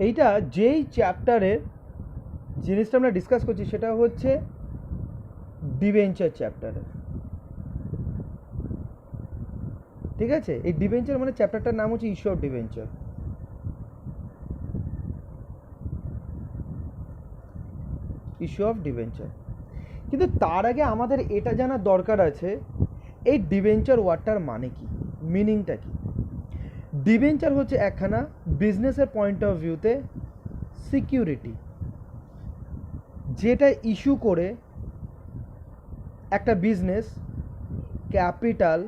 এইটা যেই চ্যাপ্টারের জিনিসটা আমরা ডিসকাস করছি সেটা হচ্ছে ডিবেঞ্চার চ্যাপ্টারে, ঠিক আছে। এই ডিবেঞ্চার মানে চ্যাপ্টারটার নাম হচ্ছে issue of debenture. Issue of debenture. কিন্তু তার আগে আমাদের এটা জানার দরকার আছে এই ডিবেঞ্চার ওয়ার্ডটার মানে কি, মিনিংটা কি। ডিবেঞ্চার হচ্ছে একখানা বিজনেসের পয়েন্ট অফ ভিউতে সিকিউরিটি, যেটা ইস্যু করে একটা বিজনেস ক্যাপিটাল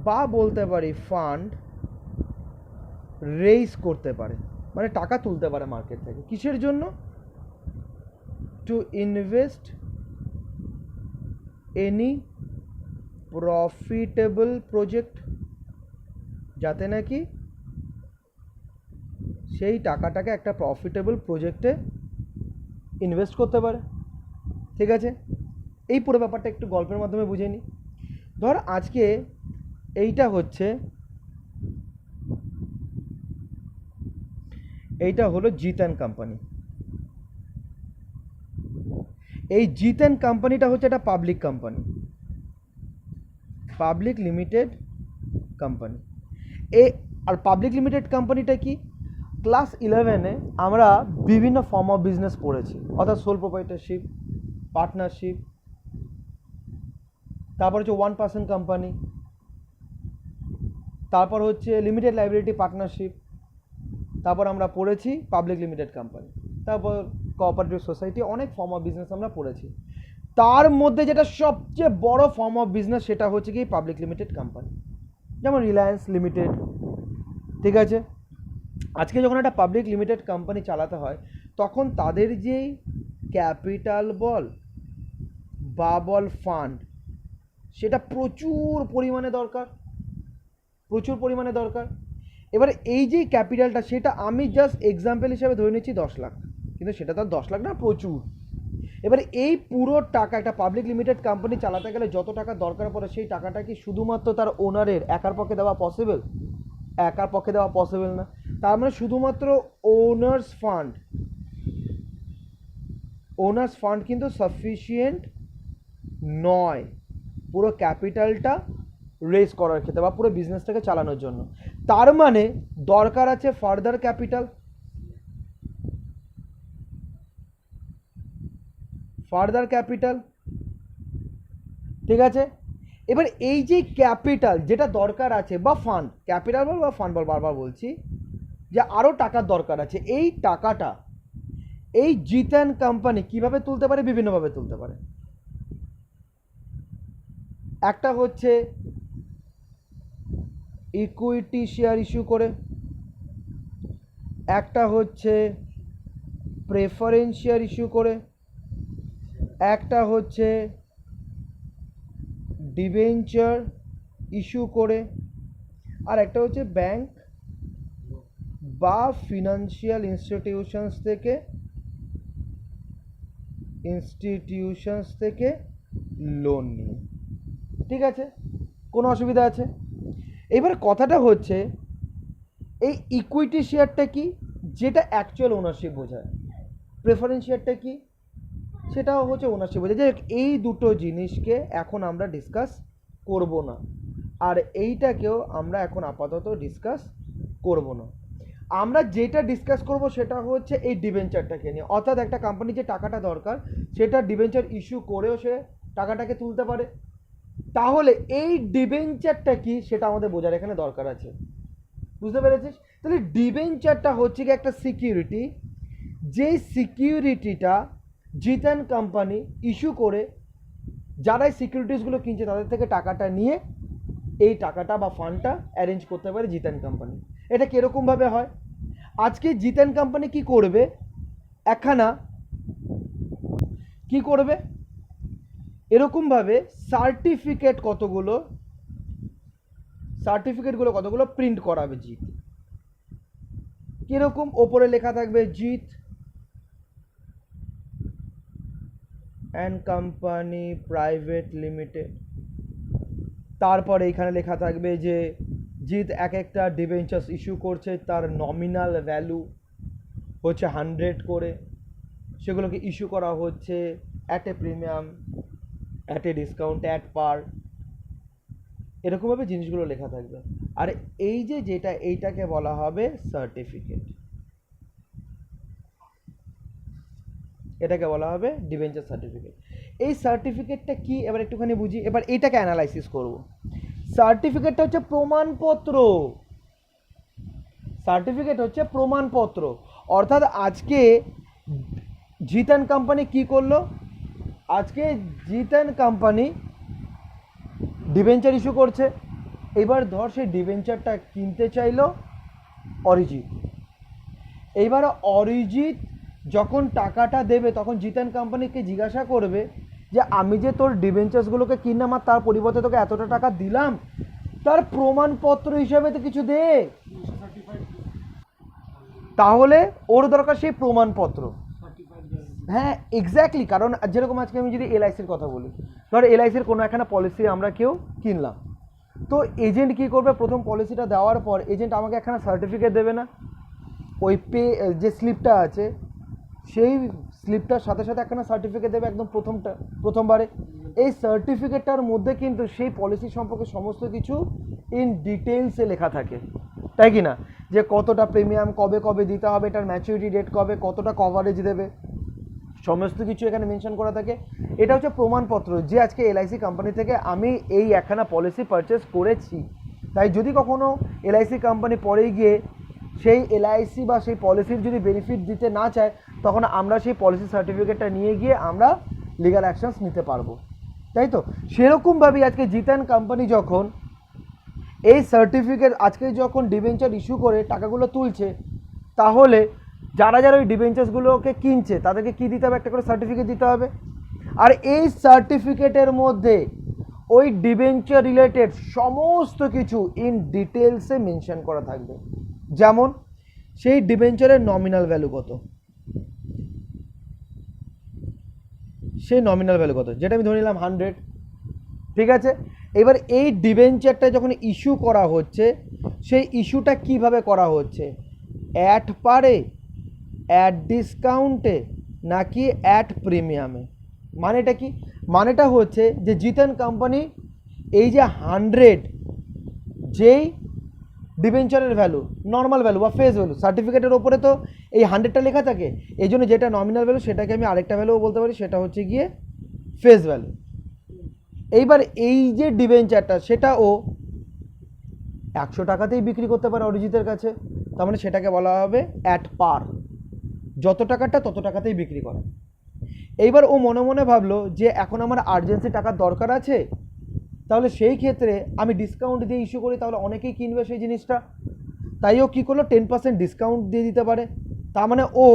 বা বলতে পারি ফান্ড রেইজ করতে পারে, মানে টাকা তুলতে পারে মার্কেট থেকে। কিসের জন্য? To invest any profitable project, যাতে নাকি সেই টাকাটাকে একটা প্রফিটেবল প্রজেক্টে ইনভেস্ট করতে পারে, ঠিক আছে। এই পুরো ব্যাপারটা একটু গল্পের মাধ্যমে বুঝে নিই। ধর আজকে এইটা হলো জিত অ্যান্ড কোম্পানি। এই জিত অ্যান্ড কোম্পানিটা হচ্ছে একটা public company, public limited company. আর পাবলিক লিমিটেড কোম্পানিটা কি? ক্লাস 11-এ আমরা বিভিন্ন ফর্ম অফ বিজনেস পড়েছি, অর্থাৎ সোল প্রোপ্রাইটারশিপ, পার্টনারশিপ, তারপর হচ্ছে 1% কোম্পানি, তারপর হচ্ছে লিমিটেড লাইবিলিটি পার্টনারশিপ, তারপর আমরা পড়েছি পাবলিক লিমিটেড কোম্পানি, তারপর কোঅপারেটিভ সোসাইটি, অনেক ফর্ম অফ বিজনেস আমরা পড়েছি। তার মধ্যে যেটা সবচেয়ে বড় ফর্ম অফ বিজনেস সেটা হচ্ছে কি পাবলিক লিমিটেড কোম্পানি, যেমন রিলায়েন্স লিমিটেড, ঠিক আছে। আজকে যখন একটা পাবলিক লিমিটেড কোম্পানি চালাতে হয় তখন তাদের যেই ক্যাপিটাল বল বা বল ফান্ড, সেটা প্রচুর পরিমাণে দরকার। এবার এই যে ক্যাপিটালটা, সেটা আমি জাস্ট এক্সাম্পল হিসাবে ধরে নিচ্ছি 10 লাখ, কিন্তু সেটা তো 10 লাখ না, প্রচুর। এবার এই পুরো টাকা একটা পাবলিক লিমিটেড কোম্পানি চালাতে গেলে যত টাকা দরকার পড়ে, সেই টাকাটা কি শুধুমাত্র তার ওনারের একার পক্ষে দেওয়া পসিবল? একার পক্ষে দেওয়া পসিবল না। তার মানে শুধুমাত্র ওনার্স ফান্ড কিন্তু সাফিসিয়েন্ট নয় পুরো ক্যাপিটালটা রেজ করার ক্ষেত্রে বা পুরো বিজনেসটাকে চালানোর জন্য। তার মানে দরকার আছে ফার্দার ক্যাপিটাল, ঠিক আছে। এবার এই যে ক্যাপিটাল যেটা দরকার আছে, বা ফান্ড, ক্যাপিটাল বল বা ফান্ড বল, বারবার বলছি যে আরও টাকার দরকার আছে, এই টাকাটা এই জিত অ্যান্ড কোম্পানি কীভাবে তুলতে পারে? বিভিন্নভাবে তুলতে পারে। একটা হচ্ছে ইকুইটি শেয়ার ইস্যু করে, একটা হচ্ছে প্রেফারেন্স শেয়ার ইস্যু করে, একটা হচ্ছে ডিবেঞ্চার ইস্যু করে, আর একটা হচ্ছে ব্যাংক বা ফিনান্সিয়াল ইনস্টিটিউশনস থেকে লোন নিয়ে, ঠিক আছে। কোনো অসুবিধা আছে? এবার কথাটা হচ্ছে এই ইকুইটি শেয়ারটা কি? যেটা অ্যাকচুয়াল ওনারশিপ বোঝায়। প্রেফারেন্স শেয়ারটা কি? সেটাও হচ্ছে ওনারশিপ বোঝায়। যে এই দুটো জিনিসকে এখন আমরা ডিসকাস করব না, আর এইটাকেও আমরা এখন আপাতত ডিসকাস করব না। আমরা যেটা ডিসকাস করব সেটা হচ্ছে এই ডিবেঞ্চারটাকে নিয়ে, অর্থাৎ একটা কোম্পানির যে টাকাটা দরকার সেটা ডিবেঞ্চার ইস্যু করেও সে টাকাটাকে তুলতে পারে। তাহলে এই ডিবেঞ্চারটা কি সেটা আমাদের বোঝার এখানে দরকার আছে, বুঝতে পেরেছিস? তাহলে ডিবেঞ্চারটা হচ্ছে কি একটা সিকিউরিটি, যেই সিকিউরিটিটা জিত অ্যান্ড কোম্পানি ইস্যু করে যারা এই সিকিউরিটিসগুলো কিনছে তাদের থেকে টাকাটা নিয়ে এই টাকাটা বা ফান্ডটা অ্যারেঞ্জ করতে পারে জিত অ্যান্ড কোম্পানি। এটা কীরকমভাবে হয়? আজকে জিত অ্যান্ড কোম্পানি কী করবে? এরকমভাবে সার্টিফিকেটগুলো প্রিন্ট করাবে জিত। কীরকম? ওপরে লেখা থাকবে জিত অ্যান্ড কোম্পানি প্রাইভেট লিমিটেড, তারপরে এখানে লেখা থাকবে যে জিৎ এক একটা ডিবেঞ্চার্স ইস্যু করছে, তার নমিনাল ভ্যালু হচ্ছে 100 করে, সেগুলোকে ইস্যু করা হচ্ছে at a premium, at a discount, at par, এরকমভাবে জিনিসগুলো লেখা থাকবে। আর এই যে যেটা এইটাকে বলা হবে সার্টিফিকেট, এটাকে বলা হবে ডিবেঞ্চার সার্টিফিকেট। এই সার্টিফিকেটটা কি এবার একটুখানি বুঝি, এবার এইটাকে অ্যানালাইসিস করব। সার্টিফিকেটটা হচ্ছে প্রমাণপত্র, সার্টিফিকেট হচ্ছে প্রমাণপত্র। অর্থাৎ আজকে জিতেন কোম্পানি কি করলো, আজকে জিতেন কোম্পানি ডিবেঞ্চার ইস্যু করছে। এবার ধর সেই ডিবেঞ্চারটা কিনতে চাইলো অরিজিৎ। এইবার অরিজিৎ যখন টাকাটা দেবে তখন জিতেন কোম্পানিকে জিজ্ঞাসা করবে যে আমি যে তোর ডিবেঞ্চার্সগুলোকে কিনলাম আর তার পরিবর্তে তোকে এতটা টাকা দিলাম, তার প্রমাণপত্র হিসাবে তো কিছু দে। তাহলে ওর দরকার সেই প্রমাণপত্র। হ্যাঁ এক্স্যাক্টলি, কারণ যেরকম আজকে আমি যদি এলআইসির কথা বলি, ধর এলআইসির কোনো একখানা পলিসি আমরা কেউ কিনলাম, তো এজেন্ট কী করবে, প্রথম পলিসিটা দেওয়ার পর এজেন্ট আমাকে একখানা সার্টিফিকেট দেবে না, ওই যে স্লিপটা আছে সেই স্লিপটার সাথে সাথে একখানা সার্টিফিকেট দেবে একদম প্রথমবারে। এই সার্টিফিকেটটার মধ্যে কিন্তু সেই পলিসি সম্পর্কে সমস্ত কিছু ইন ডিটেলসে লেখা থাকে, তাই কি না? যে কতটা প্রিমিয়াম কবে কবে দিতে হবে, এটার ম্যাচুরিটি ডেট কবে, কতটা কভারেজ দেবে, সমস্ত কিছু এখানে মেনশন করা থাকে। এটা হচ্ছে প্রমাণপত্র যে আজকে এলআইসি কোম্পানি থেকে আমি এই একখানা পলিসি পারচেস করেছি। তাই যদি কখনো এলআইসি কোম্পানি পরে গিয়ে সেই এলআইসি বা সেই পলিসির যদি বেনিফিট দিতে না চায়, তখন আমরা সেই পলিসি সার্টিফিকেটটা নিয়ে গিয়ে আমরা লিগাল অ্যাকশনস নিতে পারবো, তাই তো? সেরকমভাবেই আজকে জিতেন কোম্পানি যখন এই সার্টিফিকেট আজকে যখন ডিবেঞ্চার ইস্যু করে টাকাগুলো তুলছে, তাহলে যারা যারা ওই ডিবেঞ্চার্সগুলোকে কিনছে তাদেরকে কী দিতে হবে, একটা করে সার্টিফিকেট দিতে হবে। আর এই সার্টিফিকেটের মধ্যে ওই ডিবেঞ্চার রিলেটেড সমস্ত কিছু ইন ডিটেলসে মেনশন করা থাকবে। যেমন সেই ডিবেঞ্চারের নমিনাল ভ্যালু কত, সেই নমিনাল ভ্যালু কত, যেটা আমি ধরে নিলাম 100, ঠিক আছে? এবার এই ডিবেঞ্চারটা যখন ইস্যু করা হচ্ছে, সেই ইস্যুটা কিভাবে করা হচ্ছে, অ্যাট পারে, অ্যাট ডিসকাউন্টে, নাকি অ্যাট প্রিমিয়ামে? মানেটা কি? মানেটা হচ্ছে যে জিতেন কোম্পানি এই যে 100 যেই ডিবেঞ্চারের ভ্যালু, নর্মাল ভ্যালু বা ফেস ভ্যালু, সার্টিফিকেটের ওপরে তো এই 100টা লেখা থাকে, এই জন্য যেটা নমিনাল ভ্যালু সেটাকে আমি আরেকটা ভ্যালুও বলতে পারি, সেটা হচ্ছে গিয়ে ফেস ভ্যালু। এইবার এই যে ডিবেঞ্চারটা সেটা ও 100 টাকাতেই বিক্রি করতে পারে অরিজিতের কাছে, তার মানে সেটাকে বলা হবে অ্যাট পার, যত টাকাটা তত টাকাতেই বিক্রি করা। এইবার ও মনে মনে ভাবলো যে এখন আমার আর্জেন্সি টাকার দরকার আছে, তাহলে সেই ক্ষেত্রে আমি ডিসকাউন্ট দিয়ে ইস্যু করি, তাহলে অনেকেই কিনবে সেই জিনিসটা। তাই ও কী করলো, 10% ডিসকাউন্ট দিয়ে দিতে পারে। তার মানে ও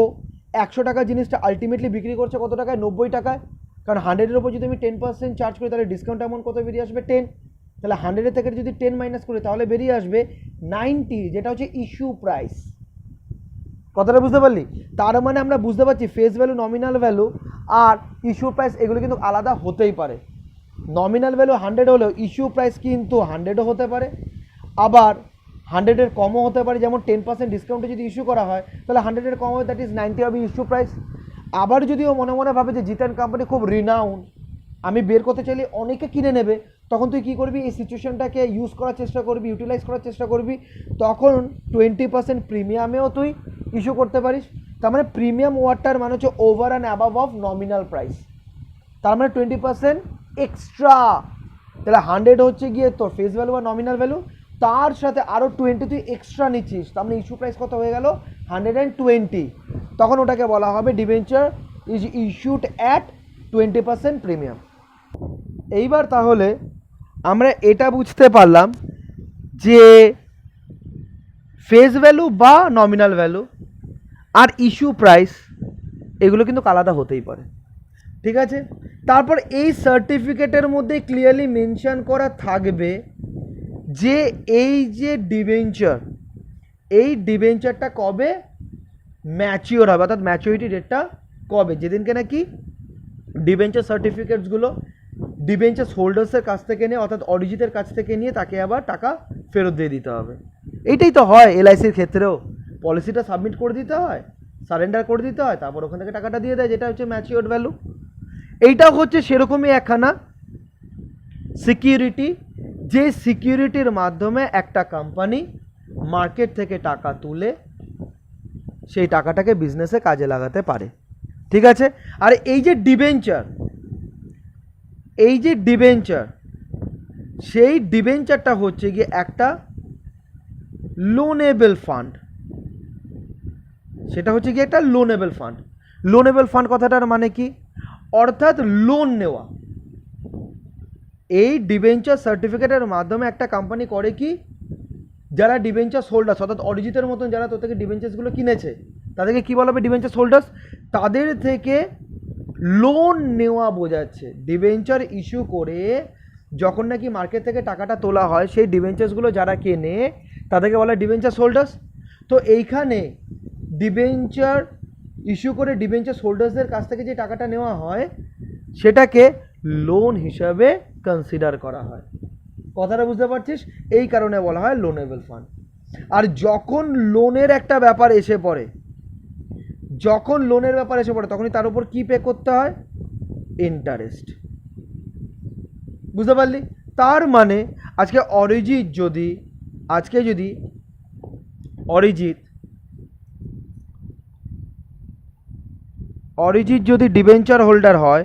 100 টাকার জিনিসটা আলটিমেটলি বিক্রি করছে কত টাকায়, 90 টাকায়। কারণ 100-এর ওপর যদি আমি 10% চার্জ করি, তাহলে ডিসকাউন্ট অ্যামাউন্ট কত বেরিয়ে আসবে, 10। তাহলে 100-এর থেকে যদি 10 মাইনাস করি, তাহলে বেরিয়ে আসবে 90, যেটা হচ্ছে ইস্যু প্রাইস। কথাটা বুঝতে পারলি? তার মানে আমরা বুঝতে পারছি ফেস ভ্যালু, নমিনাল ভ্যালু আর ইস্যু প্রাইস এগুলো কিন্তু আলাদা হতেই পারে। নমিনাল ভ্যালু 100 হলেও ইস্যু প্রাইস কিন্তু 100ও হতে পারে, আবার 100-এর কমও হতে পারে। যেমন 10% ডিসকাউন্টে যদি ইস্যু করা হয়, তাহলে 100-এর কম হবে, দ্যাট ইজ 90 হবে ইস্যু প্রাইস। আবার যদিও মনে মনে ভাবে যে জিতেন কোম্পানি খুব রিনাউন্ড, আমি বের করতে চাইলে অনেকে কিনে নেবে, তখন তুই কী করবি, এই সিচুয়েশনটাকে ইউজ করার চেষ্টা করবি, ইউটিলাইজ করার চেষ্টা করবি। তখন 20% প্রিমিয়ামেও তুই ইস্যু করতে পারিস। তার মানে প্রিমিয়াম ওয়ার্ডটার মানে হচ্ছে over and above of nominal price, তার মানে 20% এক্সট্রা। তাহলে 100 হচ্ছে গিয়ে তোর ফেস ভ্যালু বা নমিনাল ভ্যালু, তার সাথে আরও 20 তুই এক্সট্রা নিচ্ছিস, তার মানে ইস্যু প্রাইস কত হয়ে গেল, 120। তখন ওটাকে বলা হবে debenture is issued at 20% premium. এইবার তাহলে আমরা এটা বুঝতে পারলাম যে ফেস ভ্যালু বা নমিনাল ভ্যালু আর ইস্যু প্রাইস এগুলো কিন্তু আলাদা হতেই পারে, ঠিক আছে? তারপর এই সার্টিফিকেটের মধ্যে ক্লিয়ারলি মেনশন করা থাকবে যে এই যে ডিবেঞ্চার, এই ডিবেঞ্চারটা কবে ম্যাচিওর হবে, অর্থাৎ ম্যাচুরিটি ডেটটা কবে, যেদিনকে নাকি ডিবেঞ্চার সার্টিফিকেটসগুলো ডিবেঞ্চার্স হোল্ডার্সের কাছ থেকে নিয়ে, অর্থাৎ অরিজিতের কাছ থেকে নিয়ে তাকে আবার টাকা ফেরত দিয়ে দিতে হবে। এইটাই তো হয় এলআইসির ক্ষেত্রেও, পলিসিটা সাবমিট করে দিতে হয়, সারেন্ডার করে দিতে হয়, তারপর ওখান থেকে টাকাটা দিয়ে দেয়, যেটা হচ্ছে ম্যাচিওর ভ্যালু। এইটাও হচ্ছে সেরকমই একখানা সিকিউরিটি, যে সিকিউরিটির মাধ্যমে একটা কোম্পানি মার্কেট থেকে টাকা তুলে সেই টাকাটাকে বিজনেসে কাজে লাগাতে পারে। ঠিক আছে। আর এই যে ডিবেঞ্চার, সেই ডিবেঞ্চারটা হচ্ছে গিয়ে একটা লোনেবল ফান্ড। সেটা হচ্ছে গিয়ে একটা লোনেবল ফান্ড। লোনেবল ফান্ড কথাটার মানে কি? অর্থাৎ লোন নেওয়া। এই ডিবেঞ্চার সার্টিফিকেটের মাধ্যমে একটা কোম্পানি করে কি, যারা ডিবেঞ্চার হোল্ডার্স, অর্থাৎ অরিজিতের মতন যারা তোর থেকে ডিবেঞ্চার্সগুলো কিনেছে, তাদেরকে কী বলা হবে? Debenture holders. তাদের থেকে লোন নেওয়া বোঝাচ্ছে। ডিবেঞ্চার ইস্যু করে যখন নাকি মার্কেট থেকে টাকাটা তোলা হয়, সেই ডিবেঞ্চার্সগুলো যারা কেনে তাদেরকে বলা হয় ডিবেঞ্চার হোল্ডার্স। তো এইখানে ডিবেঞ্চার ইস্যু করে ডিবেঞ্চার হোল্ডার্সদের কাছ থেকে যে টাকাটা নেওয়া হয় সেটাকে লোন হিসাবে কনসিডার করা হয়। কথাটা বুঝতে পারছিস? এই কারণে বলা হয় লোনেবল ফান্ড। আর যখন লোনের একটা ব্যাপার এসে পড়ে, তখনই তার উপর কি পে করতে হয়? ইন্টারেস্ট। বুঝতে পারলি? তার মানে আজকে অরিজিৎ যদি ডিবেঞ্চার হোল্ডার হয়,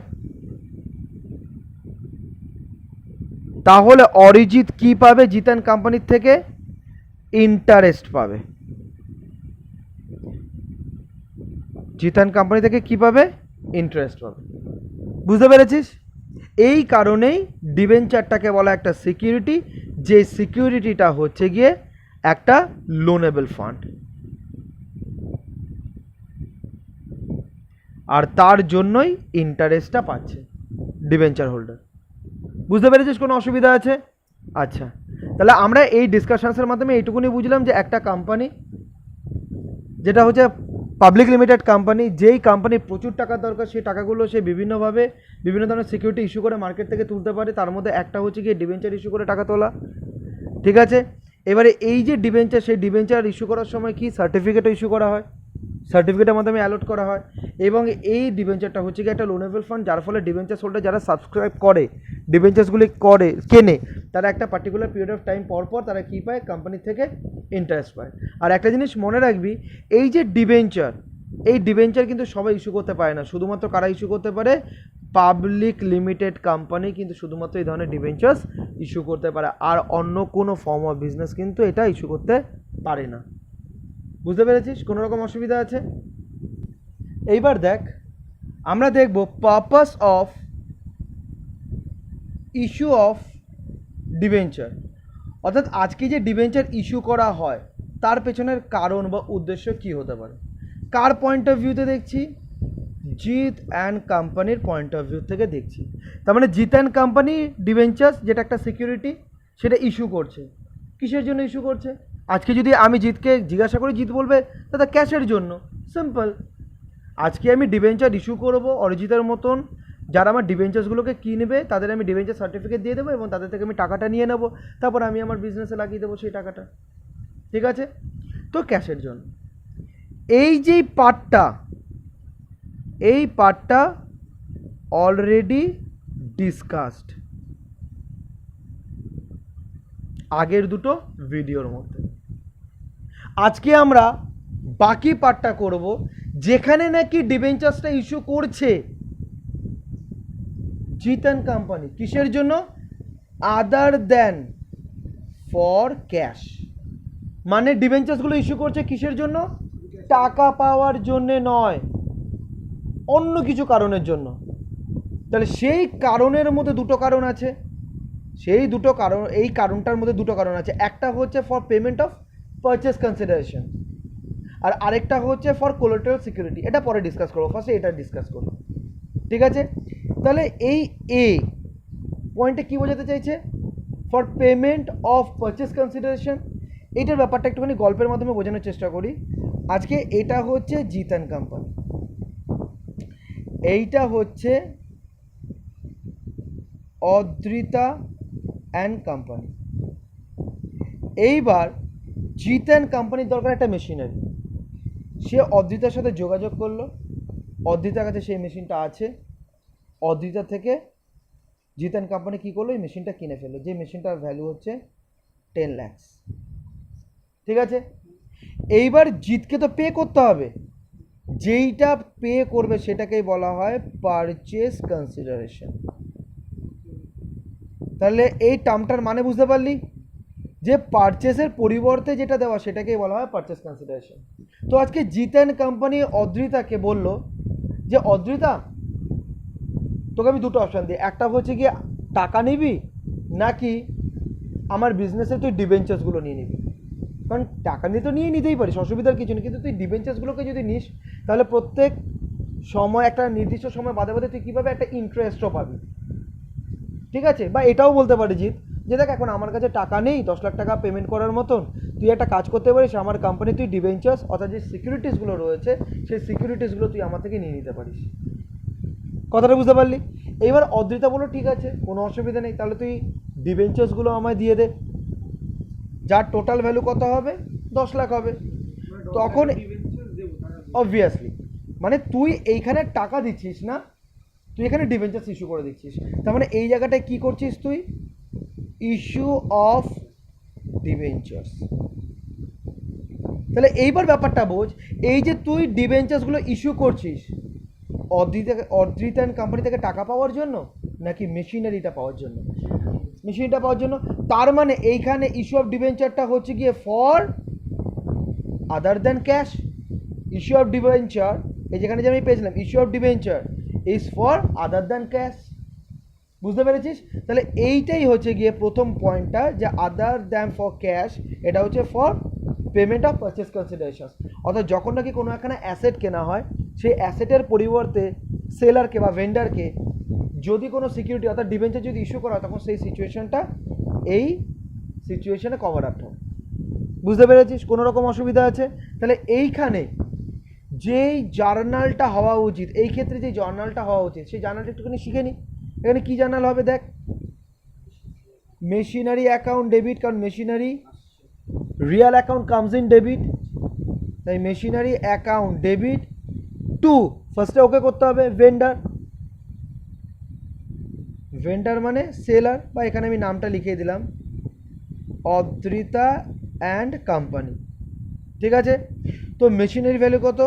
তাহলে অরিজিৎ কি পাবে? জিতেন কোম্পানির থেকে ইন্টারেস্ট পাবে। জিতেন কোম্পানি থেকে কি পাবে? ইন্টারেস্ট পাবে। বুঝতে পেরেছিস? এই কারণেই ডিবেঞ্চারটাকে বলা একটা সিকিউরিটি, যে সিকিউরিটিটা হচ্ছে গিয়ে একটা লোনেবল ফান্ড, আর তার জন্যই ইন্টারেস্টটা পাচ্ছে ডিবেঞ্চার হোল্ডার। বুঝতে পেরেছিস? কোনো অসুবিধা আছে? আচ্ছা, তাহলে আমরা এই ডিসকাশনসের মাধ্যমে এইটুকুনি বুঝলাম যে একটা কোম্পানি, যেটা হচ্ছে পাবলিক লিমিটেড কোম্পানি, যেই কোম্পানির প্রচুর টাকার দরকার, সেই টাকাগুলো সে বিভিন্নভাবে বিভিন্ন ধরনের সিকিউরিটি ইস্যু করে মার্কেট থেকে তুলতে পারে। তার মধ্যে একটা হচ্ছে গিয়ে ডিবেঞ্চার ইস্যু করে টাকা তোলা। ঠিক আছে। এবারে এই যে ডিবেঞ্চার, সেই ডিবেঞ্চার ইস্যু করার সময় কি সার্টিফিকেটও ইস্যু করা হয়, সার্টিফিকেটের মাধ্যমে অ্যালট করা হয়। এবং এই ডিবেঞ্চারটা হচ্ছে কি একটা লোনেবল ফান্ড, যার ফলে ডিবেঞ্চার হোল্ডার যারা সাবস্ক্রাইব করে, ডিবেঞ্চার্সগুলি কেনে, তারা একটা পার্টিকুলার পিরিয়ড অফ টাইম পর তারা কী পায়? কোম্পানির থেকে ইন্টারেস্ট পায়। আর একটা জিনিস মনে রাখবি, এই যে ডিবেঞ্চার কিন্তু সবাই ইস্যু করতে পারে না। শুধুমাত্র কারা ইস্যু করতে পারে? পাবলিক লিমিটেড কোম্পানি কিন্তু শুধুমাত্র এই ধরনের ডিবেঞ্চার্স ইস্যু করতে পারে, আর অন্য কোনো ফর্ম অফ বিজনেস কিন্তু এটা ইস্যু করতে পারে না। বুঝতে পেরেছিস? কোনো রকম অসুবিধা আছে? এইবার দেখ, আমরা দেখব purpose of issue of debenture, অর্থাৎ আজকে যে ডিবেঞ্চার ইস্যু করা হয় তার পেছনের কারণ বা উদ্দেশ্য কি হতে পারে। কার পয়েন্ট অফ ভিউতে দেখছি? জিত অ্যান্ড কোম্পানির পয়েন্ট অফ ভিউ থেকে দেখছি। তার মানে জিত অ্যান্ড কোম্পানি ডিবেঞ্চার্স, যেটা একটা সিকিউরিটি, সেটা ইস্যু করছে। কিসের জন্য ইস্যু করছে? আজকে যদি আমি জিতকে জিজ্ঞাসা করি, জিত বলবে দাদা ক্যাশের জন্য। সিম্পল। আজকে আমি ডিবেঞ্চার ইস্যু করব অরিজিতের মতন, যারা আমার ডিবেঞ্চার্সগুলোকে কিনবে তাদের আমি ডিবেঞ্চার সার্টিফিকেট দিয়ে দেবো এবং তাদের থেকে আমি টাকাটা নিয়ে নেবো, তারপর আমি আমার বিজনেসে লাগিয়ে দেবো সেই টাকাটা। ঠিক আছে? তো ক্যাশের জন্য এই পার্টটা অলরেডি ডিসকাসড আগের দুটো ভিডিওর মধ্যে। আজকে আমরা বাকি পার্টটা করব, যেখানে নাকি ডিবেঞ্চার্সটা ইস্যু করছে জিতন কোম্পানি। কিসের জন্য? আদার দেন ফর ক্যাশ। মানে ডিবেঞ্চার্সগুলো ইস্যু করছে কিসের জন্য? টাকা পাওয়ার জন্য নয়, অন্য কিছু কারণের জন্য। তাহলে সেই কারণের মধ্যে দুটো কারণ আছে। এই কারণটার মধ্যে দুটো কারণ আছে। একটা হচ্ছে for payment of purchase consideration, আর আরেকটা হচ্ছে ফর কোলাটেরাল সিকিউরিটি। এটা পরে ডিসকাস করবো, ফার্স্টে এটা ডিসকাস করবো। ঠিক আছে? তাহলে এই পয়েন্টে কি বোঝাতে চাইছে? For payment of purchase consideration. এইটার ব্যাপারটা একটুখানি গল্পের মাধ্যমে বোঝানোর চেষ্টা করি। আজকে এটা হচ্ছে জিতন কোম্পানি, এইটা হচ্ছে অদ্রিতা অ্যান্ড কোম্পানি। এইবার জিৎ অ্যান্ড কোম্পানির দরকার একটা মেশিনারি, সে অদ্রিতার সাথে যোগাযোগ করলো, অদ্রিতার কাছে সেই মেশিনটা আছে, অদ্রিতা থেকে জিৎ অ্যান্ড কোম্পানি কী করলো, এই মেশিনটা কিনে ফেললো, যে মেশিনটার ভ্যালু হচ্ছে 10 লাখ। ঠিক আছে, এইবার জিতকে তো পে করতে হবে, যেইটা পে করবে সেটাকেই বলা হয় পারচেস কনসিডারেশন। তাহলে এই টার্মটার মানে বুঝতে পারলি, যে পারচেসের পরিবর্তে যেটা দেওয়া সেটাকেই বলা হয় পারচেস কনসিডারেশন। তো আজকে জিৎ অ্যান্ড কোম্পানি অদ্রিতাকে বলল যে অদ্রিতা, তোকে আমি দুটো অপশান দিই, একটা হচ্ছে গিয়ে টাকা নিবি নাকি আমার বিজনেসে তুই ডিবেঞ্চার্সগুলো নিয়ে নিবি। কারণ টাকা নিয়ে তো নিয়ে নিতেই পারিস, অসুবিধার কিছু নেই, কিন্তু তুই ডিবেঞ্চার্সগুলোকে যদি নিস তাহলে প্রত্যেক সময় একটা নির্দিষ্ট সময় বাদে বাদে তুই কীভাবে একটা ইন্টারেস্টও পাবি। ঠিক আছে, বা এটাও বলতে পারি জিৎ, যে দেখ এখন আমার কাছে টাকা নেই 10 লাখ টাকা পেমেন্ট করার মতন, তুই একটা কাজ করতে পারিস, আমার কোম্পানি তুই ডিবেঞ্চার্স অর্থাৎ যে সিকিউরিটিসগুলো রয়েছে সেই সিকিউরিটিসগুলো তুই আমার থেকে নিয়ে নিতে পারিস। কথাটা বুঝতে পারলি? এইবার অদ্রিতা বললো ঠিক আছে কোনো অসুবিধা নেই, তাহলে তুই ডিবেঞ্চার্সগুলো আমায় দিয়ে দে, যার টোটাল ভ্যালু কত হবে 10 লাখ হবে। তখন অবভিয়াসলি মানে তুই এইখানে টাকা দিচ্ছিস না, তুই এখানে ডিবেঞ্চার্স ইস্যু করে দিচ্ছিস, তার মানে এই জায়গাটায় কি করছিস তুই, ইস্যু অফ ডিবেঞ্চার্স। তাহলে এইবার ব্যাপারটা বোঝ, এই যে তুই ডিবেঞ্চার্সগুলো ইস্যু করছিস অদ্রিতা অ্যান্ড কোম্পানি থেকে টাকা পাওয়ার জন্য নাকি মেশিনারিটা পাওয়ার জন্য? মেশিনারিটা পাওয়ার জন্য। তার মানে এইখানে ইস্যু অফ ডিবেঞ্চারটা হচ্ছে গিয়ে for other than cash. Issue of debenture, এই যেখানে যে আমি পেয়েছিলাম issue of debenture is for other than cash. বুঝতে পেরেছিস? তাহলে এইটাই হচ্ছে গিয়ে প্রথম পয়েন্টটা, যে আদার দ্যান ফর ক্যাশ, এটা হচ্ছে for payment of purchase consideration. অর্থাৎ যখন নাকি কোনো একখানা অ্যাসেট কেনা হয়, সেই অ্যাসেটের পরিবর্তে সেলারকে বা ভেন্ডারকে যদি কোনো সিকিউরিটি অর্থাৎ ডিবেঞ্চার যদি ইস্যু করা হয়, তখন সেই সিচুয়েশনটা এই সিচুয়েশনে কভার আপ হয়। বুঝতে পেরেছিস? কোনো রকম অসুবিধা আছে? তাহলে এইখানে যেই জার্নালটা হওয়া উচিত, এই ক্ষেত্রে যে জার্নালটা হওয়া উচিত সেই জার্নালটা একটুখানি শিখে নি। এখানে কী জার্নাল হবে দেখ, মেশিনারি অ্যাকাউন্ট ডেবিট, কারণ machinery real account comes in debit, তাই মেশিনারি অ্যাকাউন্ট ডেবিট টু, ফার্স্টে ওকে করতে হবে ভেন্ডার, ভেন্ডার মানে সেলার, বা এখানে আমি নামটা লিখিয়ে দিলাম অদ্রিতা অ্যান্ড কোম্পানি। ঠিক আছে, তো মেশিনারি ভ্যালু কত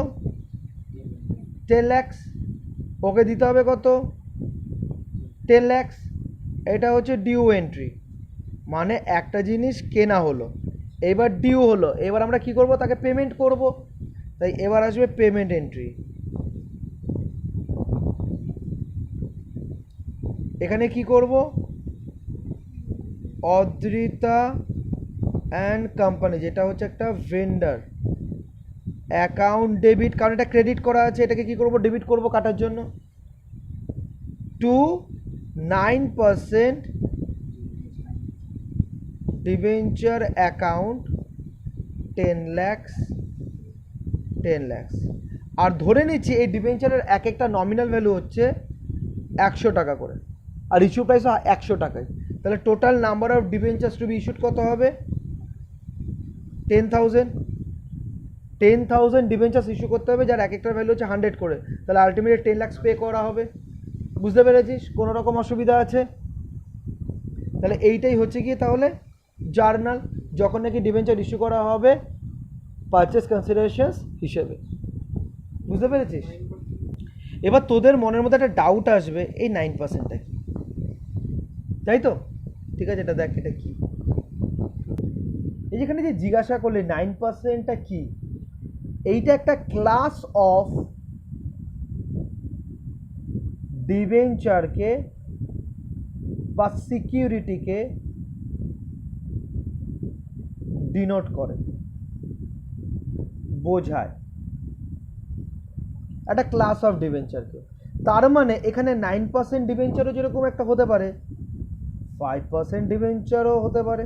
10 লাখ, ওকে দিতে হবে কত 10 লাখ। এটা হচ্ছে ডিউ এন্ট্রি, মানে একটা জিনিস কেনা হলো, এবার ডিউ হলো, এবার আমরা কি করব, তাকে পেমেন্ট করব, তাই এবার আসবে পেমেন্ট এন্ট্রি। এখানে কি করব, অদ্রিতা অ্যান্ড কোম্পানি, যেটা হচ্ছে একটা ভেন্ডার, অ্যাকাউন্ট ডেবিট, কারণ এটা ক্রেডিট করা আছে, এটাকে কি করব, ডেবিট করব কাটার জন্য, টু 9% ডিবেঞ্চার অ্যাকাউন্ট 10 লাখ। আর ধরে নিচ্ছি এই ডিবেঞ্চারের এক একটা নমিনাল ভ্যালু হচ্ছে 100 টাকা করে, আর ইস্যু প্রাইস 100 টাকায়। তাহলে total number of debentures to be issued কত হবে 10,000 ডিবেঞ্চার্স ইস্যু করতে হবে, যার এক একটার ভ্যালু হচ্ছে 100 করে, তাহলে আলটিমেটলি 10 লাখ পে করা হবে। বুঝতে পেরেছিস? কোনো রকম অসুবিধা আছে? তাহলে এইটাই হচ্ছে গিয়ে তাহলে জার্নাল, যখন নাকি ডিবেঞ্চার ইস্যু করা হবে পারচেস কনসিডারেশনস হিসেবে। বুঝতে পেরেছিস? এবার তোদের মনের মধ্যে একটা ডাউট আসবে, এই 9%টা কি, তাই তো? ঠিক আছে, এটা দেখ এটা কি, এই যেখানে যে জিজ্ঞাসা করলে 9%টা কি, এইটা একটা ক্লাস অফ ডিবেঞ্চারকে বা সিকিউরিটিকে ডিনোট করে, বোঝায় একটা ক্লাস অফ ডিবেঞ্চারকে। তার মানে এখানে 9% ডিবেঞ্চারও যেরকম একটা হতে পারে, 5% ডিবেঞ্চারও হতে পারে।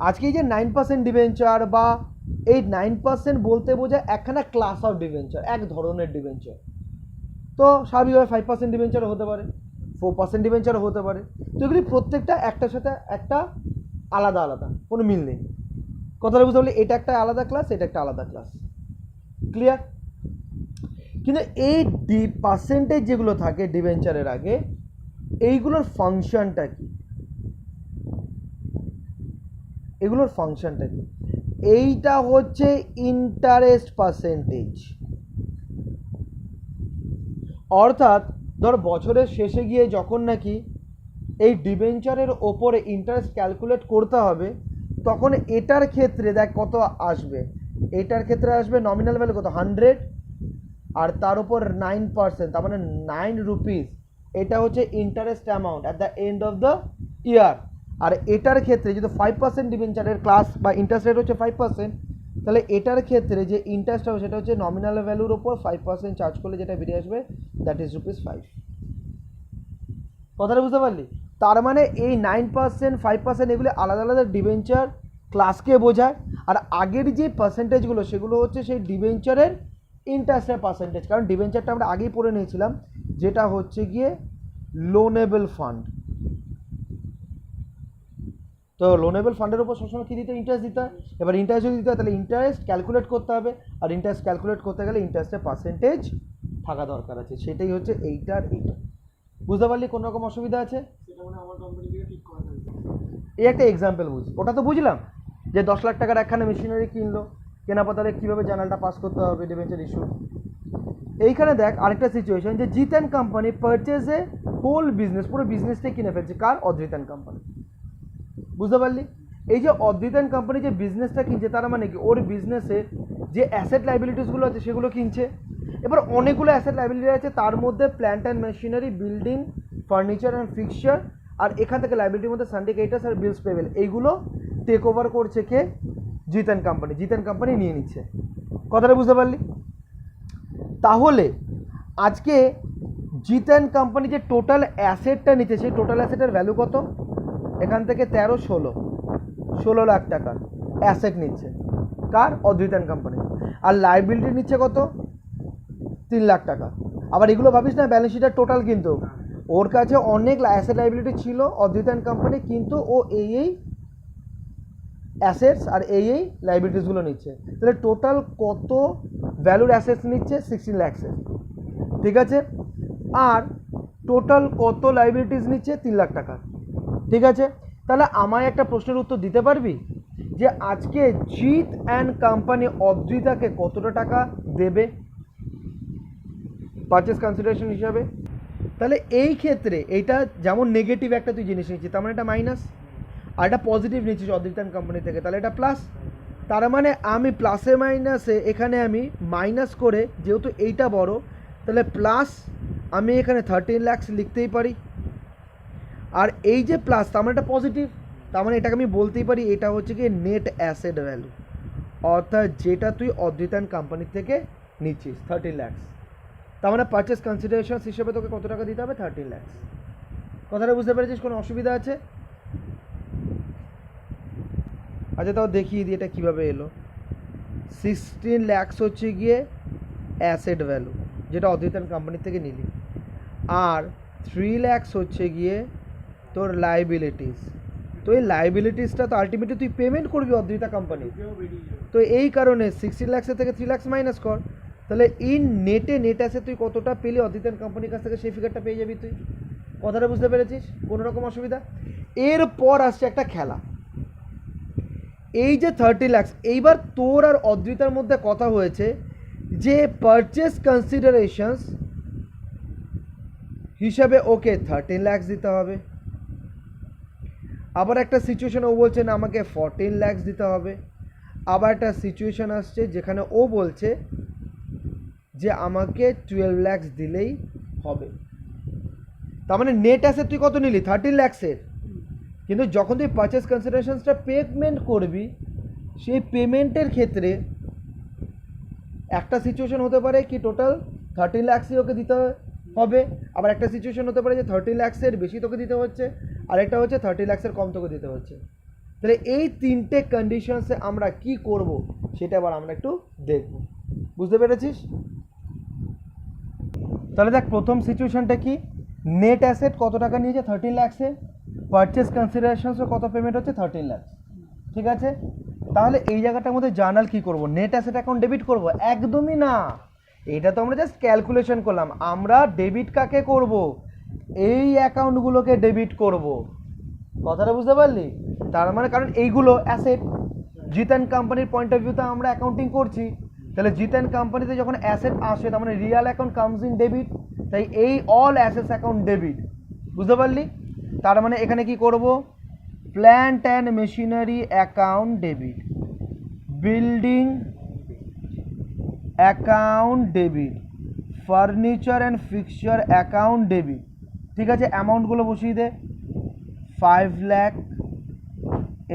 আজকে এই যে 9% ডিবেঞ্চার বা এই 9% বলতে বোঝায় একখানা ক্লাস অফ ডিবেঞ্চার, এক ধরনের ডিবেঞ্চার। তো স্বাভাবিকভাবে 5% ডিবেঞ্চারও হতে পারে, 4% ডিবেঞ্চারও হতে পারে। তো এগুলি প্রত্যেকটা একটার সাথে একটা আলাদা আলাদা, কোনো মিল নেই। কথাটা বুঝতে পারলে, এটা একটা আলাদা ক্লাস, এটা একটা আলাদা ক্লাস। ক্লিয়ার? কিন্তু এই পার্সেন্টেজ যেগুলো থাকে ডিবেঞ্চারের আগে, এইগুলোর ফাংশনটা কি? এগুলোর ফাংশনটা কি? এইটা হচ্ছে ইন্টারেস্ট পার্সেন্টেজ। অর্থাৎ ধর বছরের শেষে গিয়ে যখন নাকি এই ডিবেঞ্চারের ওপরে ইন্টারেস্ট ক্যালকুলেট করতে হবে, তখন এটার ক্ষেত্রে দেখ কত আসবে। এটার ক্ষেত্রে আসবে নমিনাল ভ্যালু কত, 100, আর তার উপর 9%, তার মানে 9 রুপিস। এটা হচ্ছে interest amount at the end of the year. আর এটার ক্ষেত্রে যদি 5% ডিবেঞ্চারের ক্লাস বা ইন্টারেস্ট রেট হচ্ছে 5%, তাহলে এটার ক্ষেত্রে যে ইন্টারেস্ট হবে সেটা হচ্ছে নমিনাল ভ্যালুর ওপর 5% চার্জ করলে যেটা বেরিয়ে আসবে, দ্যাট ইজ ₹5। কথাটা বুঝতে পারলি? তার মানে এই 9%, 5% এগুলো আলাদা আলাদা ডিবেঞ্চার ক্লাসকে বোঝায়। আর আগের যে পার্সেন্টেজগুলো সেগুলো হচ্ছে সেই ডিবেঞ্চারের ইন্টারেস্টের পার্সেন্টেজ। কারণ ডিবেঞ্চারটা আমরা আগেই পড়ে নিয়েছিলাম, যেটা হচ্ছে গিয়ে লোনেবল ফান্ড। তো লোনেবল ফান্ডের উপর সবসময় কী দিতে, ইন্টারেস্ট দিতে হয়। এবার ইন্টারেস্ট যদি দিতে হয় তাহলে ইন্টারেস্ট ক্যালকুলেট করতে হবে, আর ইন্টারেস্ট ক্যালকুলেট করতে গেলে ইন্টারেস্টের পার্সেন্টেজ থাকা দরকার আছে। সেটাই হচ্ছে এইটার এইটা। বুঝতে পারলি কোনো রকম অসুবিধা আছে? এই একটা এক্সাম্পল বুঝি, ওটা তো বুঝলাম যে 10 লাখ টাকার একখানা মেশিনারি কিনলো, কেনা পরে কীভাবে জার্নালটা পাস করতে হবে ডিবেঞ্চার ইস্যু। এইখানে দেখ আরেকটা সিচুয়েশন, যে Jit and company purchase a whole business, পুরো বিজনেসটাই কিনে ফেলছে। কার? Adrit and company. বুঝতে পারলি? এই যে অদ্রিত অ্যান্ড কোম্পানি যে বিজনেসটা কিনছে, তার মানে কি ওর বিজনেসে যে অ্যাসেট লাইবিলিটিসগুলো আছে সেগুলো কিনছে। এবার অনেকগুলো অ্যাসেট লাইবিলিটি আছে, তার মধ্যে plant and machinery, building, furniture and fixture, আর এখান থেকে লাইবিলিটির মধ্যে সিন্ডিকেটার্স আর বিলস পেবেল, এইগুলো টেক ওভার করছে কে? Jeet and company. Jeet and company নিয়ে নিচ্ছে। কথাটা বুঝতে পারলি? তাহলে আজকে জিত অ্যান্ড কোম্পানি যে টোটাল অ্যাসেটটা নিচ্ছে, সেই টোটাল অ্যাসেটের ভ্যালু কত? এখান থেকে 13, 16 লাখ টাকার অ্যাসেট নিচ্ছে। কার? Adrit and company. R liability নিচ্ছে কত? 3 লাখ টাকা। আবার এগুলো ভাবিস না ব্যালেন্স শিটের টোটাল, কিন্তু ওর কাছে অনেক অ্যাসেট লাইবিলিটি ছিল অদ্রিত অ্যান্ড কোম্পানি, কিন্তু ও এই অ্যাসেটস আর এই লাইবিলিটিসগুলো নিচ্ছে। তাহলে টোটাল কত ভ্যালুর অ্যাসেটস নিচ্ছে? 16 লাখসের। ঠিক আছে? আর টোটাল কত লাইবিলিটিস নিচ্ছে? 3 লাখ টাকা। ঠিক আছে? তাহলে আমায় একটা প্রশ্নের উত্তর দিতে পারবি যে আজকে জিত অ্যান্ড কোম্পানি অদ্রিতাকে কতটা টাকা দেবে পারচেস কনসিডারেশন হিসাবে? তাহলে এই ক্ষেত্রে এইটা যেমন নেগেটিভ একটা তুই জিনিস নিচ্ছিস, তার মানে এটা মাইনাস, আর এটা পজিটিভ নিচ্ছিস অদ্রিত অ্যান্ড কোম্পানি থেকে, তাহলে এটা প্লাস। তার মানে আমি প্লাসে মাইনাসে এখানে আমি মাইনাস করে, যেহেতু এইটা বড়, তাহলে প্লাস আমি এখানে 13 লাখ লিখতেই পারি। আর এই যে প্লাস, তার মানে এটা পজিটিভ, তার মানে এটাকে আমি বলতেই পারি এটা হচ্ছে কি নেট অ্যাসেট ভ্যালু, অর্থাৎ যেটা তুই অদ্রিত অ্যান্ড কোম্পানি থেকে নিচ্ছিস 13 লাখ। তার মানে পারচেস কনসিডারেশন হিসেবে তোকে কত টাকা দিতে হবে? 13 লাখ। কথাটা বুঝতে পেরেছিস? কোনো অসুবিধা আছে? আচ্ছা তাও দেখিয়ে দিই এটা কীভাবে এলো। 16 লাখ হচ্ছে গিয়ে অ্যাসেট ভ্যালু, যেটা অদ্রিত অ্যান্ড কোম্পানি থেকে নিলি, আর 3 লাখ হচ্ছে গিয়ে তোর লাইবিলিটিস। তো এই লাইবিলিটিসটা তো আলটিমেটলি তুই পেমেন্ট করবি অদ্রিতা কোম্পানি, তো এই কারণে 16 লাখের থেকে 3 লাখ মাইনাস কর। তাহলে ইন নেট অ্যাসেট তুই কতটা পেলি অদ্রিত অ্যান্ড কোম্পানির কাছ থেকে, সেই ফিগারটা পেয়ে যাবি তুই। কথাটা বুঝতে পেরেছিস? কোনো রকম অসুবিধা? এরপর আসছে একটা খেলা। এই যে 30 লাখ, এইবার তোর আর অদ্রিতার মধ্যে কথা হয়েছে যে পারচেস কনসিডারেশনস হিসাবে ওকে 13 লাখ দিতে হবে। আবার একটা সিচুয়েশন ও বলছে না আমাকে 14 লাখ দিতে হবে। আবার একটা সিচুয়েশন আসছে যেখানে ও বলছে যে আমাকে 12 লাখ দিলেই হবে। তার মানে নেট অ্যাসেট তুই কত নিলি? 13 লাখসের। কিন্তু যখন তুই পারচেস কনসিডারেশনসটা পেমেন্ট করবি, সেই পেমেন্টের ক্ষেত্রে একটা সিচুয়েশন হতে পারে কি টোটাল 13 লাখসই ওকে দিতে হবে, আবার একটা সিচুয়েশন হতে পারে যে 13 লাখসের বেশি তোকে দিতে হচ্ছে, আরেকটা হচ্ছে 30 লাখসের কম তোকে দিতে হচ্ছে। তাহলে এই তিনটে কন্ডিশনসে আমরা কি করব সেটা আবার আমরা একটু দেখব। বুঝতে পেরেছিস? তাহলে দেখ প্রথম সিচুয়েশনটা কি, নেট অ্যাসেট কত টাকা নিয়েছে 13 লাখসে, পারচেস কনসিডারেশনসও কত পেমেন্ট হচ্ছে 13 লাখ, ঠিক আছে। তাহলে এই জায়গাটার মধ্যে জার্নাল কি করব, নেট অ্যাসেট অ্যাকাউন্ট ডেবিট করব? একদমই না, এটা তো আমরা জাস্ট ক্যালকুলেশন করলাম। আমরা ডেবিট কাকে করব, এই অ্যাকাউন্টগুলোকে ডেবিট করব, কথাটা বুঝতে পারলি? তার মানে কারণ এইগুলো অ্যাসেট, জিত অ্যান্ড কোম্পানির পয়েন্ট অফ ভিউতে আমরা অ্যাকাউন্টিং করছি, তাহলে জিত অ্যান্ড কোম্পানিতে যখন অ্যাসেট আসে তার মানে Real account comes in debit, তাই এই অল অ্যাসেটস অ্যাকাউন্ট ডেবিট, বুঝতে পারলি? তার মানে এখানে কি করব, plant and machinery account debit, building account debit, furniture and fixture account debit, ঠিক আছে। অ্যামাউন্টগুলো বসিয়ে দে, 5 লাখ,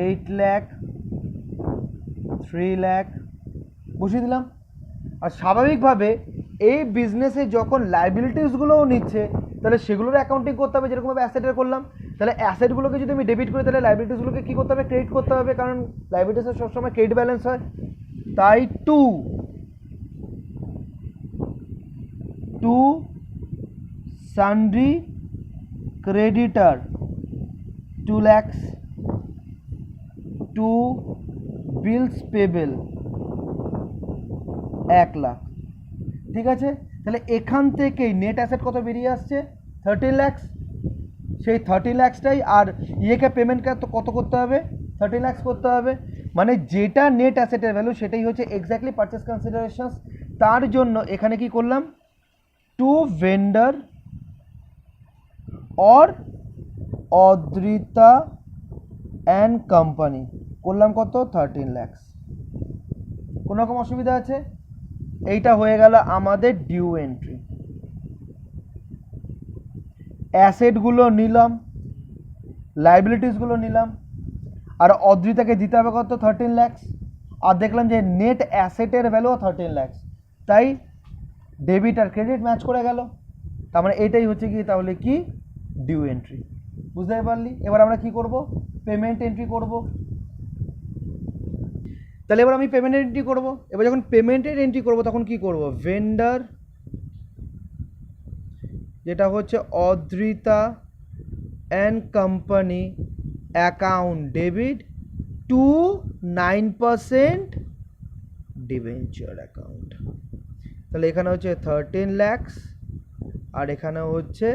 8 লাখ, 3 লাখ বসিয়ে দিলাম। আর স্বাভাবিকভাবে এই বিজনেসে যখন লাইবিলিটিসগুলোও নিচ্ছে তাহলে সেগুলোর অ্যাকাউন্টিং করতে হবে, যেরকমভাবে অ্যাসেটের করলাম। তাহলে অ্যাসেটগুলোকে যদি আমি ডেবিট করি তাহলে লাইবিলিটিসগুলোকে কী করতে হবে, ক্রেডিট করতে হবে, কারণ লাইবিলিটিসের সবসময় ক্রেডিট ব্যালেন্স হয়। তাই টু সানড্রি ক্রেডিটার 2 lakhs, টু বিলস পেবেল 1 লাখ, ঠিক আছে। তাহলে এখান থেকেই নেট অ্যাসেট কত বেরিয়ে আসছে 13 lakhs, সেই 30 lakhsটাই আর ইয়েকে পেমেন্ট কত করতে হবে 30 lakhs করতে হবে, মানে যেটা নেট অ্যাসেটের ভ্যালু সেটাই হচ্ছে এক্স্যাক্টলি পারচেস কনসিডারেশনস। তার জন্য এখানে কি করলাম, to vendor or Adrita and company করলাম কত 13 lakhs। কোনো রকম অসুবিধা আছে? এইটা হয়ে গেল আমাদের ডিউ এন্ট্রি। অ্যাসেটগুলো নিলাম, লাইবিলিটিসগুলো নিলাম, আর অদ্রিতাকে দিতে হবে কত 13 lakhs, আর দেখলাম যে নেট অ্যাসেটের ভ্যালুও 13 lakhs, তাই ডেবিট আর ক্রেডিট ম্যাচ করে গেল। তার মানে এটাই হচ্ছে কি তাহলে কি ডিউ এন্ট্রি, বুঝতে পারলি? এবার আমরা কি করব, পেমেন্ট এন্ট্রি করব। তাহলে এবার আমি পেমেন্ট এন্ট্রি করব। এবার যখন পেমেন্টের এন্ট্রি করব তখন কি করব, ভেন্ডার যেটা হচ্ছে Adrita and company account debit two 9% debenture account. তাহলে এখানে হচ্ছে 13 lakhs আর এখানে হচ্ছে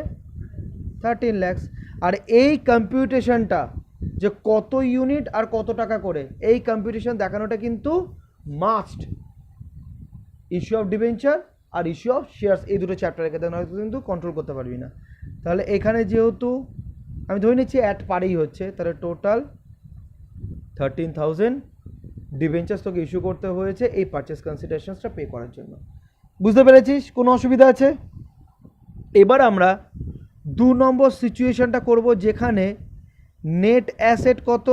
13 lakhs। আর এই কম্পিউটেশনটা যে কত ইউনিট আর কত টাকা করে, এই কম্পিউটেশন দেখানোটা কিন্তু মাস্ট। ইস্যু অফ ডিবেঞ্চার আর ইস্যু অফ শেয়ারস, এই দুটো চ্যাপ্টার রেখে দেন, হয়তো কিন্তু কন্ট্রোল করতে পারবি না। তাহলে এখানে যেহেতু আমি ধরে নিচ্ছি অ্যাট পারেই হচ্ছে, তাহলে টোটাল 13,000 ডিবেঞ্চার্স তোকে ইস্যু করতে হয়েছে এই পারচেস কনসিডারেশনসটা পে করার জন্য, বুঝতে পেরেছিস? কোনো অসুবিধা আছে? এবার আমরা 2 নম্বর সিচুয়েশনটা করব, যেখানে নেট অ্যাসেট কত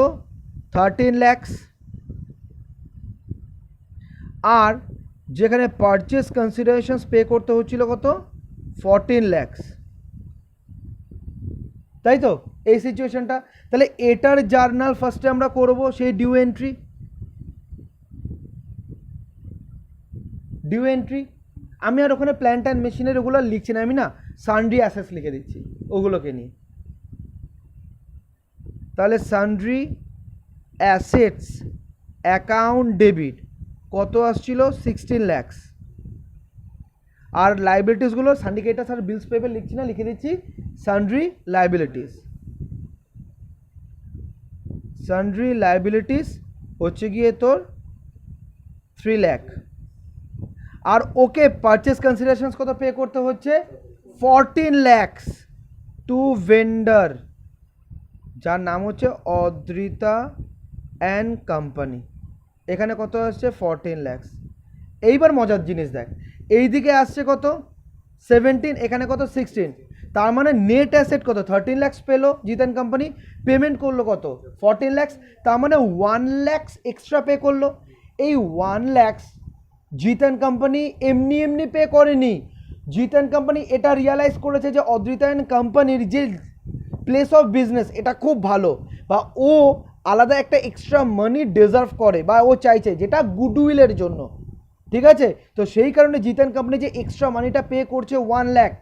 13 lakhs আর যেখানে পারচেস কনসিডারেশনস পে করতে হচ্ছিল কত 14 lakhs, তাই তো এই সিচুয়েশনটা। তাহলে এটার জার্নাল ফার্স্টে আমরা করব, সেই ডিউ এন্ট্রি। ডিউ এন্ট্রি আমি আর ওখানে প্ল্যান্ট অ্যান্ড মেশিনের ওগুলো লিখছি না, আমি না সানড্রি অ্যাসেটস লিখে দিচ্ছি ওগুলোকে নিয়ে। তাহলে সানড্রি অ্যাসেটস অ্যাকাউন্ট ডেবিট কত আসছিল 16 lakhs, আর লাইবিলিটিসগুলো সান্ডিকেটাস আর বিলস পেবেল লিখছি না, লিখে দিচ্ছি সানড্রি লাইবিলিটিস। সানড্রি লাইবিলিটিস হচ্ছে গিয়ে তোর 3 lakh, আর ওকে পারচেস কনসিডারেশনস কত পে করতে হচ্ছে 14 lakhs টু ভেন্ডার যার নাম হচ্ছে অদ্রিতা অ্যান্ড কোম্পানি। এখানে কত আসছে 14 lakhs। এইবার মজার জিনিস দেখ, এইদিকে আসছে কত 17, এখানে কত 16, তার মানে নেট অ্যাসেট কত 13 lakhs পেলো জিত অ্যান্ড কোম্পানি, পেমেন্ট করলো কত 14 lakhs, তার মানে 1 lakhs এক্সট্রা পে করলো। এই 1 lakhs জিত অ্যান্ড কোম্পানি এমনি এমনি পে করেনি, জিত অ্যান্ড কোম্পানি এটা রিয়ালাইজ করেছে যে অদ্রিতা অ্যান্ড কোম্পানির যে প্লেস অফ বিজনেস এটা খুব ভালো, বা ও আলাদা একটা এক্সট্রা মানি ডিজার্ভ করে বা ও চাইছে, যেটা গুডউইলের জন্য, ঠিক আছে। তো সেই কারণে জিত অ্যান্ড কোম্পানি যে এক্সট্রা মানিটা পে করছে 1 lakh,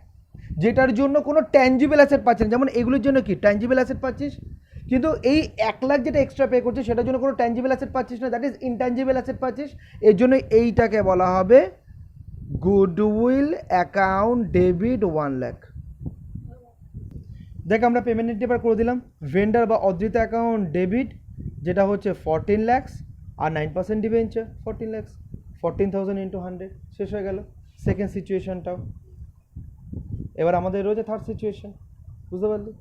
যেটার জন্য কোনো ট্যাঞ্জিবল অ্যাসেট পাচ্ছেন, যেমন এগুলোর জন্য কি ট্যাঞ্জিবল অ্যাসেট পাচ্ছিস, কিন্তু এই 1 লাখ যেটা এক্সট্রা পে করছিস সেটার জন্য কোনো ট্যাঞ্জিবল অ্যাসেট পাচ্ছিস না, দ্যাট ইজ ইনট্যাঞ্জিবল অ্যাসেট পাচ্ছিস। এর জন্য এইটাকে বলা হবে গুডউইল অ্যাকাউন্ট ডেবিট 1 লাখ। দেখ আমরা পেমেন্ট এবার করে দিলাম, ভেন্ডার বা অদ্রিত অ্যাকাউন্ট ডেবিট যেটা হচ্ছে 14 lakhs আর 9% ডিবেঞ্চার 14 lakhs, 14,000 ইন্টু 100 শেষ হয়ে গেল সেকেন্ড সিচুয়েশনটাও। এবার আমাদের রয়েছে থার্ড সিচুয়েশন, বুঝতে পারলি?